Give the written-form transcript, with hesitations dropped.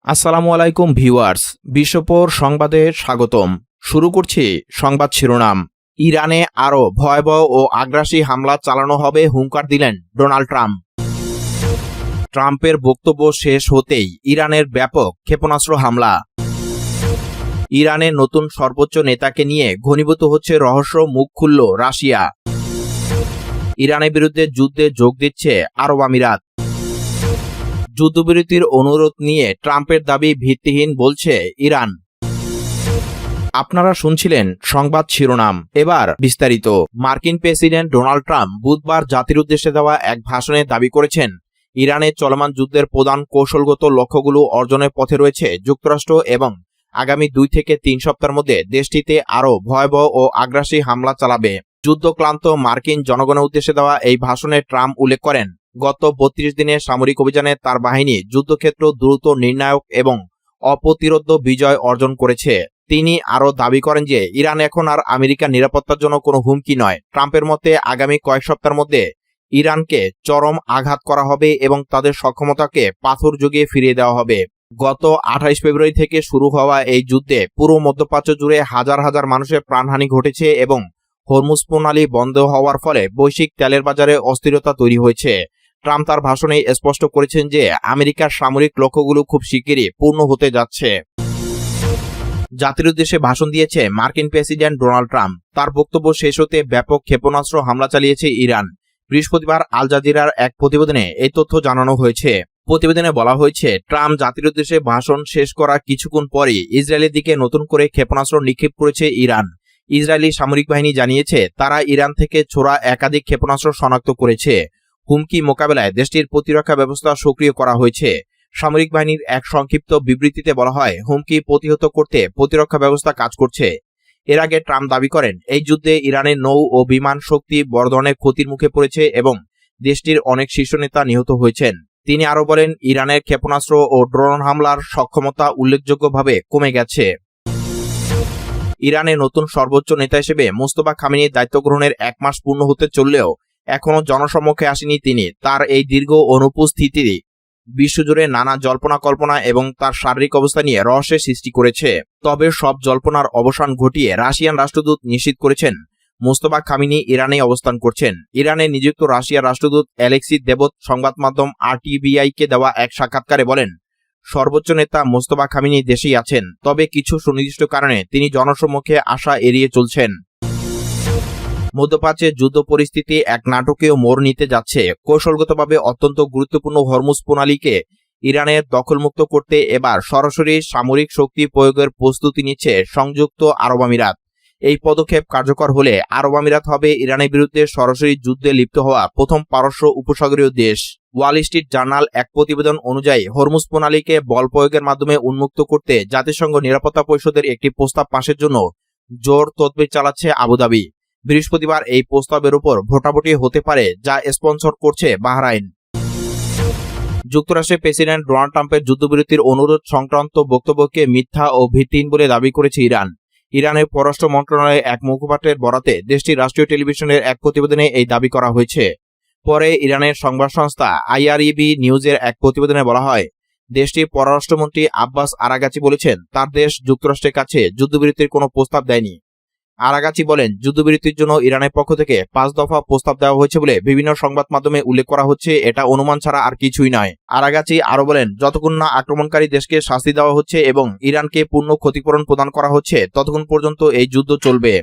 আসসালামু আলাইকুম ভিউয়ার্স, বিশ্বপোর সংবাদে স্বাগতম। শুরু করছি সংবাদ শিরোনাম। ইরানে আরও ভয়াবহ ও আগ্রাসী হামলা চালানো হবে হুঙ্কার দিলেন ডোনাল্ড ট্রাম্প। ট্রাম্পের বক্তব্য শেষ হতেই ইরানের ব্যাপক ক্ষেপণাস্ত্র হামলা। ইরানের নতুন সর্বোচ্চ নেতাকে নিয়ে ঘনীভূত হচ্ছে রহস্য, মুখ খুলল রাশিয়া। ইরানের বিরুদ্ধে যুদ্ধে যোগ দিচ্ছে আরব আমিরাত। যুদ্ধবিরতির অনুরোধ নিয়ে ট্রাম্পের দাবি ভিত্তিহীন বলছে ইরান। আপনারা শুনছিলেন সংবাদ শিরোনাম, এবার বিস্তারিত। মার্কিন প্রেসিডেন্ট ডোনাল্ড ট্রাম্প বুধবার জাতির উদ্দেশ্যে দেওয়া এক ভাষণে দাবি করেছেন, ইরানের চলমান যুদ্ধের প্রধান কৌশলগত লক্ষ্যগুলো অর্জনের পথে রয়েছে যুক্তরাষ্ট্র এবং আগামী 2 থেকে 3 সপ্তাহের মধ্যে দেশটিতে আরও ভয়াবহ ও আগ্রাসী হামলা চালাবে। যুদ্ধক্লান্ত মার্কিন জনগণের উদ্দেশ্যে দেওয়া এই ভাষণে ট্রাম্প উল্লেখ করেন, গত 32 দিনের সামরিক অভিযানে তার বাহিনী যুদ্ধক্ষেত্র দ্রুত, নির্ণায়ক এবং অপ্রতিরোধ্য বিজয় অর্জন করেছে। তিনি আরও দাবি করেন যে ইরান এখন আর আমেরিকার নিরাপত্তার জন্য কোনো হুমকি নয়। ট্রাম্পের মতে আগামী কয়েক সপ্তাহের মধ্যে ইরানকে চরম আঘাত করা হবে এবং তাদের সক্ষমতাকে পাথর যুগে ফিরিয়ে দেওয়া হবে। গত 28 ফেব্রুয়ারি থেকে শুরু হওয়া এই যুদ্ধে পুরো মধ্যপ্রাচ্য জুড়ে হাজার হাজার মানুষের প্রাণহানি ঘটেছে এবং হরমুজ প্রণালী বন্ধ হওয়ার ফলে বৈশ্বিক তেলের বাজারে অস্থিরতা তৈরি হয়েছে। ট্রাম্প তার ভাষণে স্পষ্ট করেছেন যে আমেরিকার সামরিক লক্ষ্যগুলো খুব শিগগিরই পূর্ণ হতে যাচ্ছে। জাতির উদ্দেশ্যে ভাষণ দিয়েছে মার্কিন প্রেসিডেন্ট ডোনাল্ড ট্রাম্প। তার বক্তব্য শেষ হতে ব্যাপক ক্ষেপণাস্ত্র হামলা চালিয়েছে ইরান। বৃহস্পতিবার আল জাজিরার এক প্রতিবেদনে এই তথ্য জানানো হয়েছে। প্রতিবেদনে বলা হয়েছে, ট্রাম্প জাতির উদ্দেশ্যে ভাষণ শেষ করার কিছুক্ষণ পরই ইসরায়েলের দিকে নতুন করে ক্ষেপণাস্ত্র নিক্ষেপ করেছে ইরান। ইসরায়েলি সামরিক বাহিনী জানিয়েছে তারা ইরান থেকে ছোড়া একাধিক ক্ষেপণাস্ত্র শনাক্ত করেছে। হুমকি মোকাবেলায় দেশটির প্রতিরক্ষা ব্যবস্থা সক্রিয় করা হয়েছে। সামরিক বাহিনীর এক সংক্ষিপ্ত বিবৃতিতে বলা হয়, হুমকি প্রতিহত করতে প্রতিরক্ষা ব্যবস্থা কাজ করছে। এর আগে ট্রাম্প দাবি করেন, এই যুদ্ধে ইরানের নৌ ও বিমান শক্তি বড় ধরনের ক্ষতির মুখে পড়েছে এবং দেশটির অনেক শীর্ষ নেতা নিহত হয়েছেন। তিনি আরও বলেন, ইরানের ক্ষেপণাস্ত্র ও ড্রোন হামলার সক্ষমতা উল্লেখযোগ্যভাবে কমে গেছে। ইরানের নতুন সর্বোচ্চ নেতা হিসেবে মোস্তফা খামেনির দায়িত্ব গ্রহণের 1 মাস পূর্ণ হতে চললেও এখনও জনসম্মুখে আসেনি তিনি। তার এই দীর্ঘ অনুপস্থিতি বিশ্বজুড়ে নানা জল্পনা কল্পনা এবং তার শারীরিক অবস্থা নিয়ে রহস্যের সৃষ্টি করেছে। তবে সব জল্পনার অবসান ঘটিয়ে রাশিয়ান রাষ্ট্রদূত নিশ্চিত করেছেন মোস্তফা খামেনি ইরানে অবস্থান করছেন। ইরানে নিযুক্ত রাশিয়ার রাষ্ট্রদূত অ্যালেক্সি দেবত সংবাদ মাধ্যম আরটিভিআইকে দেওয়া এক সাক্ষাৎকারে বলেন, সর্বোচ্চ নেতা মোস্তফা খামেনি দেশেই আছেন, তবে কিছু সুনির্দিষ্ট কারণে তিনি জনসম্মুখে আসা এড়িয়ে চলছেন। মধ্যপ্রাচ্যে যুদ্ধ পরিস্থিতি এক নাটকীয় মোড় নিতে যাচ্ছে। কৌশলগতভাবে অত্যন্ত গুরুত্বপূর্ণ হরমুজ প্রণালীকে ইরানের দখলমুক্ত করতে এবার সরাসরি সামরিক শক্তি প্রয়োগের প্রস্তুতি নিচ্ছে সংযুক্ত আরব আমিরাত। এই পদক্ষেপ কার্যকর হলে আরব আমিরাত হবে ইরানের বিরুদ্ধে সরাসরি যুদ্ধে লিপ্ত হওয়া প্রথম পারস্য উপসাগরীয় দেশ। ওয়াল স্ট্রিট জার্নাল এক প্রতিবেদন অনুযায়ী হরমুজ প্রণালীকে বল প্রয়োগের মাধ্যমে উন্মুক্ত করতে জাতিসংঘ নিরাপত্তা পরিষদের একটি প্রস্তাব পাশের জন্য জোর তদবির চালাচ্ছে আবুধাবি। বৃহস্পতিবার এই প্রস্তাবের উপর ভোটাভুটি হতে পারে, যা স্পন্সর করছে বাহরাইন। যুক্তরাষ্ট্রের প্রেসিডেন্ট ডোনাল্ড ট্রাম্পের যুদ্ধবিরতির অনুরোধ সংক্রান্ত বক্তব্যকে মিথ্যা ও ভিত্তিহীন বলে দাবি করেছে ইরান। ইরানের পররাষ্ট্র মন্ত্রণালয়ের এক মুখপাত্রের বরাতে দেশটির রাষ্ট্রীয় টেলিভিশনের এক প্রতিবেদনে এই দাবি করা হয়েছে। পরে ইরানের সংবাদ সংস্থা আইআরইবি নিউজের এক প্রতিবেদনে বলা হয়, দেশটির পররাষ্ট্রমন্ত্রী আব্বাস আরাগাচি বলেছেন তার দেশ যুক্তরাষ্ট্রের কাছে যুদ্ধবিরতির কোনো প্রস্তাব দেয়নি। আরাগাচি বলেন, যুদ্ধবিরতির জন্য ইরানের পক্ষ থেকে 5 দফা প্রস্তাব দেওয়া হয়েছে বলে বিভিন্ন সংবাদ মাধ্যমে উল্লেখ করা হচ্ছে, এটা অনুমান ছাড়া আর কিছুই নয়। আরাগাচি আরও বলেন, যতক্ষণ না আক্রমণকারী দেশকে শাস্তি দেওয়া হচ্ছে এবং ইরানকে পূর্ণ ক্ষতিপূরণ প্রদান করা হচ্ছে, ততক্ষণ পর্যন্ত এই যুদ্ধ চলবে।